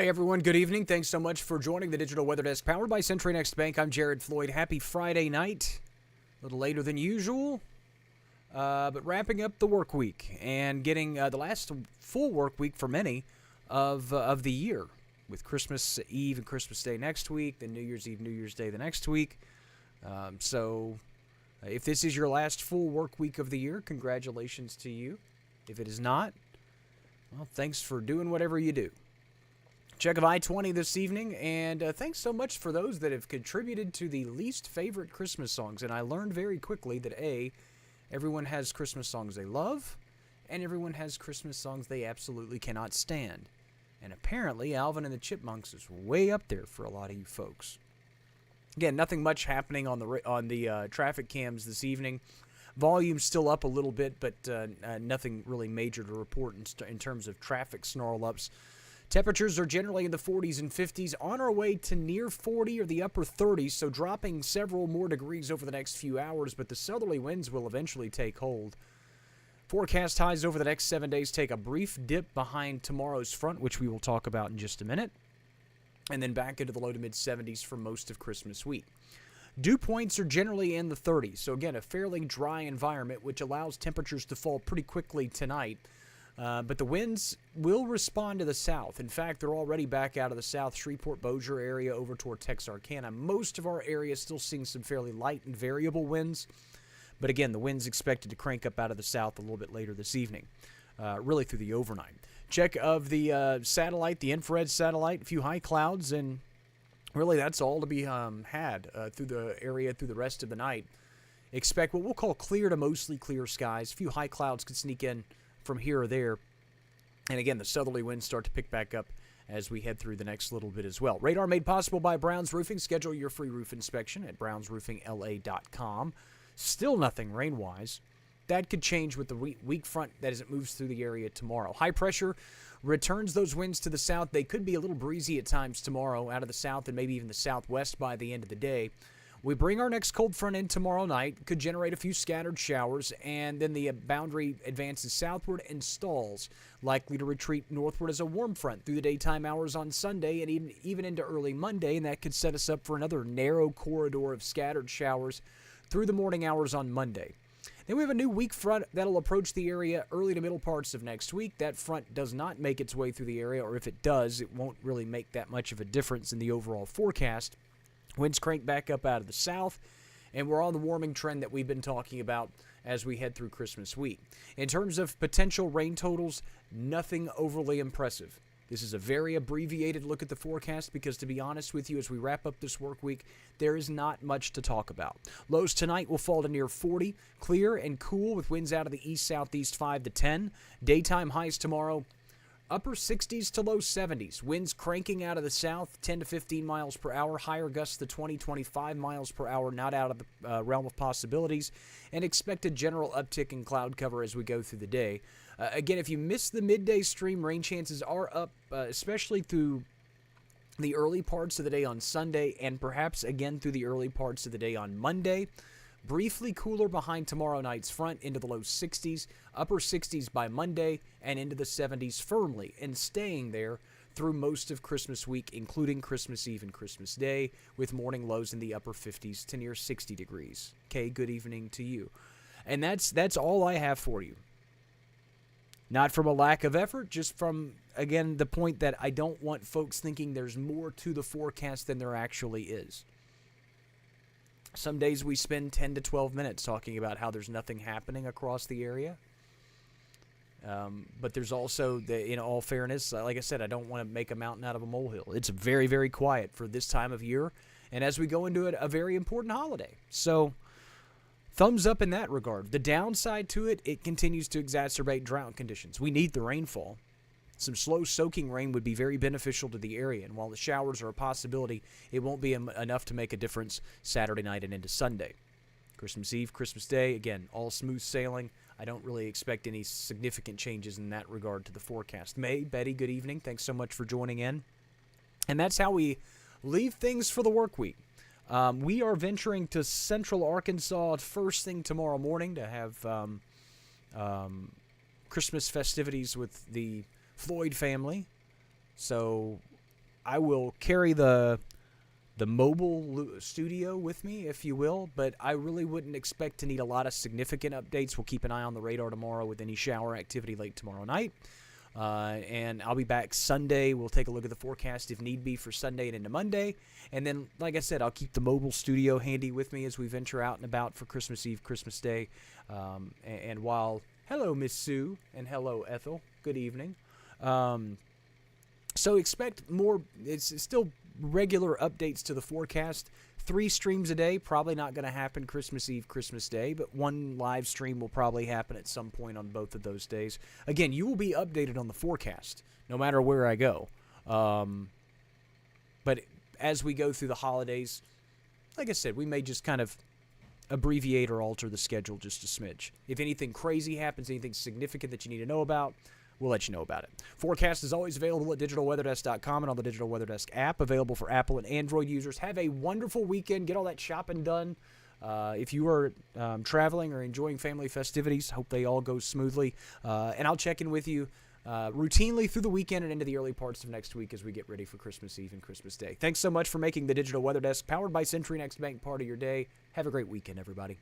Hey everyone, good evening. Thanks so much for joining the Digital Weather Desk powered by CenturyNext Bank. I'm Jared Floyd. Happy Friday night. A little later than usual, but wrapping up the work week and getting the last full work week for many of the year, with Christmas Eve and Christmas Day next week, then New Year's Eve, New Year's Day the next week. So if this is your last full work week of the year, congratulations to you. If it is not, well, thanks for doing whatever you do. Check of I-20 this evening, and thanks so much for those that have contributed to the least favorite Christmas songs. And I learned very quickly that everyone has Christmas songs they love, and everyone has Christmas songs they absolutely cannot stand. And apparently, Alvin and the Chipmunks is way up there for a lot of you folks. Again, nothing much happening on the traffic cams this evening. Volume's still up a little bit, but nothing really major to report in terms of traffic snarl-ups. Temperatures are generally in the 40s and 50s, on our way to near 40 or the upper 30s, so dropping several more degrees over the next few hours, but the southerly winds will eventually take hold. Forecast highs over the next 7 days take a brief dip behind tomorrow's front, which we will talk about in just a minute, and then back into the low to mid 70s for most of Christmas week. Dew points are generally in the 30s, so again, a fairly dry environment, which allows temperatures to fall pretty quickly tonight. But the winds will respond to the south. In fact, they're already back out of the south Shreveport-Bossier area over toward Texarkana. Most of our area is still seeing some fairly light and variable winds. But again, the wind's expected to crank up out of the south a little bit later this evening, really through the overnight. Check of the satellite, the infrared satellite, a few high clouds, and really that's all to be had through the area through the rest of the night. Expect what we'll call clear to mostly clear skies. A few high clouds could sneak in from here or there. And again, the southerly winds start to pick back up as we head through the next little bit as well. Radar made possible by Brown's Roofing. Schedule your free roof inspection at brownsroofingla.com. Still nothing rain-wise. That could change with the weak front as it moves through the area tomorrow. High pressure returns those winds to the south. They could be a little breezy at times tomorrow out of the south and maybe even the southwest by the end of the day. We bring our next cold front in tomorrow night, could generate a few scattered showers, and then the boundary advances southward and stalls, likely to retreat northward as a warm front through the daytime hours on Sunday and even into early Monday, and that could set us up for another narrow corridor of scattered showers through the morning hours on Monday. Then we have a new weak front that'll approach the area early to middle parts of next week. That front does not make its way through the area, or if it does, it won't really make that much of a difference in the overall forecast. Winds crank back up out of the south, and we're on the warming trend that we've been talking about as we head through Christmas week. In terms of potential rain totals, nothing overly impressive. This is a very abbreviated look at the forecast because, to be honest with you, as we wrap up this work week, there is not much to talk about. Lows tonight will fall to near 40, clear and cool with winds out of the east-southeast 5 to 10. Daytime highs tomorrow, upper 60s to low 70s. Winds cranking out of the south, 10 to 15 miles per hour. Higher gusts to 20, 25 miles per hour, not out of the realm of possibilities. And expected general uptick in cloud cover as we go through the day. Again, if you miss the midday stream, rain chances are up, especially through the early parts of the day on Sunday and perhaps again through the early parts of the day on Monday. Briefly cooler behind tomorrow night's front into the low 60s, upper 60s by Monday, and into the 70s firmly, and staying there through most of Christmas week, including Christmas Eve and Christmas Day, with morning lows in the upper 50s to near 60 degrees. Okay, good evening to you. And that's all I have for you. Not from a lack of effort, just from, again, the point that I don't want folks thinking there's more to the forecast than there actually is. Some days we spend 10 to 12 minutes talking about how there's nothing happening across the area. But there's also, in all fairness, like I said, I don't want to make a mountain out of a molehill. It's very, very quiet for this time of year, and as we go into a very important holiday. So, thumbs up in that regard. The downside to it, it continues to exacerbate drought conditions. We need the rainfall. Some slow soaking rain would be very beneficial to the area, and while the showers are a possibility, it won't be enough to make a difference Saturday night and into Sunday. Christmas Eve, Christmas Day, again, all smooth sailing. I don't really expect any significant changes in that regard to the forecast. May, Betty, good evening. Thanks so much for joining in. And that's how we leave things for the work week. We are venturing to Central Arkansas first thing tomorrow morning to have Christmas festivities with the Floyd family. So I will carry the mobile studio with me, if you will, but I really wouldn't expect to need a lot of significant updates. We'll keep an eye on the radar tomorrow with any shower activity late tomorrow night. And I'll be back Sunday. We'll take a look at the forecast if need be for Sunday and into Monday. And then, like I said, I'll keep the mobile studio handy with me as we venture out and about for Christmas Eve, Christmas Day. And while, hello, Miss Sue, and hello, Ethel. Good evening. So expect more. It's still regular updates to the forecast. 3 streams a day, probably not going to happen Christmas Eve, Christmas Day, but 1 live stream will probably happen at some point on both of those days. Again, you will be updated on the forecast no matter where I go. But as we go through the holidays, like I said, we may just kind of abbreviate or alter the schedule just a smidge. If anything crazy happens, anything significant that you need to know about, we'll let you know about it. Forecast is always available at digitalweatherdesk.com and on the Digital Weather Desk app, available for Apple and Android users. Have a wonderful weekend. Get all that shopping done. If you are traveling or enjoying family festivities, hope they all go smoothly. And I'll check in with you routinely through the weekend and into the early parts of next week as we get ready for Christmas Eve and Christmas Day. Thanks so much for making the Digital Weather Desk, powered by Century Next Bank, part of your day. Have a great weekend, everybody.